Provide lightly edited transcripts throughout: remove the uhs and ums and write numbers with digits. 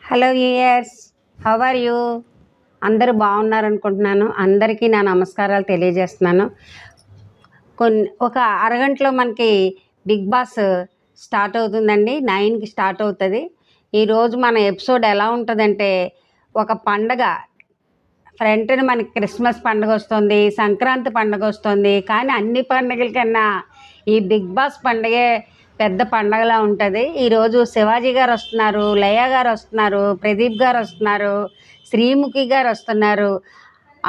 Hello viewers, how are you? అందరూ బాగున్నారనుకుంటున్నాను. అందరికీ నా నమస్కారాలు తెలియజేస్తున్నాను. ఒక అరగంటలో మనకి బిగ్ బాస్ స్టార్ట్ అవుతుందండి. 9కి స్టార్ట్ అవుతుంది. ఈరోజు మన ఎపిసోడ్ ఎలా ఉంటుందంటే, ఒక పండగ ఫ్రంట్ని మనకి క్రిస్మస్ పండుగ వస్తుంది, సంక్రాంతి పండుగ వస్తుంది. కానీ అన్ని పండుగల కన్నా ఈ బిగ్ బాస్ పండుగే పెద్ద పండగలా ఉంటుంది. ఈరోజు శివాజీ గారు వస్తున్నారు, లయ గారు వస్తున్నారు, ప్రదీప్ గారు వస్తున్నారు, శ్రీముఖి గారు వస్తున్నారు.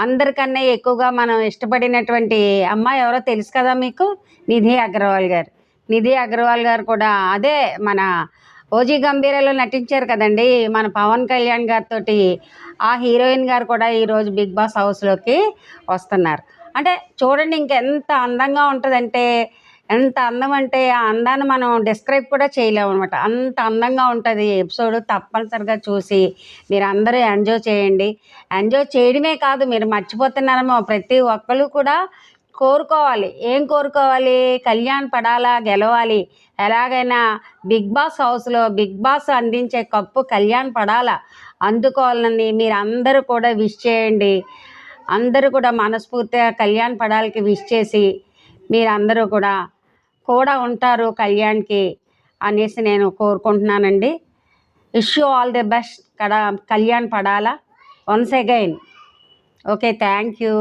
అందరికన్నా ఎక్కువగా మనం ఇష్టపడినటువంటి అమ్మాయి ఎవరో తెలుసు కదా మీకు, నిధి అగర్వాల్ గారు. నిధి అగర్వాల్ గారు కూడా అదే మన ఓజీ గంభీరలో నటించారు కదండి మన పవన్ కళ్యాణ్ గారితో. ఆ హీరోయిన్ గారు కూడా ఈరోజు బిగ్ బాస్ హౌస్లోకి వస్తున్నారు. అంటే చూడండి, ఇంకెంత అందంగా ఉంటుందంటే, ఎంత అందం అంటే ఆ అందాన్ని మనం డిస్క్రైబ్ కూడా చేయలేము అనమాట. అంత అందంగా ఉంటుంది ఈ ఎపిసోడ్. తప్పనిసరిగా చూసి మీరు అందరూ ఎంజాయ్ చేయండి. ఎంజాయ్ చేయడమే కాదు, మీరు మర్చిపోతున్నారేమో, ప్రతి ఒక్కరు కూడా కోరుకోవాలి. ఏం కోరుకోవాలి? కళ్యాణ్ పడాలా, గెలవాలి. ఎలాగైనా బిగ్ బాస్ హౌస్లో బిగ్ బాస్ అందించే కప్పు కళ్యాణ్ పడాలా, అందుకోవాలని మీరు అందరూ కూడా విష్ చేయండి. అందరూ కూడా మనస్ఫూర్తిగా కళ్యాణ్ పడాలకి విష్ చేసి మీరందరూ కూడా ఉంటారు కళ్యాణ్కి అనేసి నేను కోరుకుంటున్నానండి. Wish you all the best. Kalyan పడాలా once again. Okay, thank you.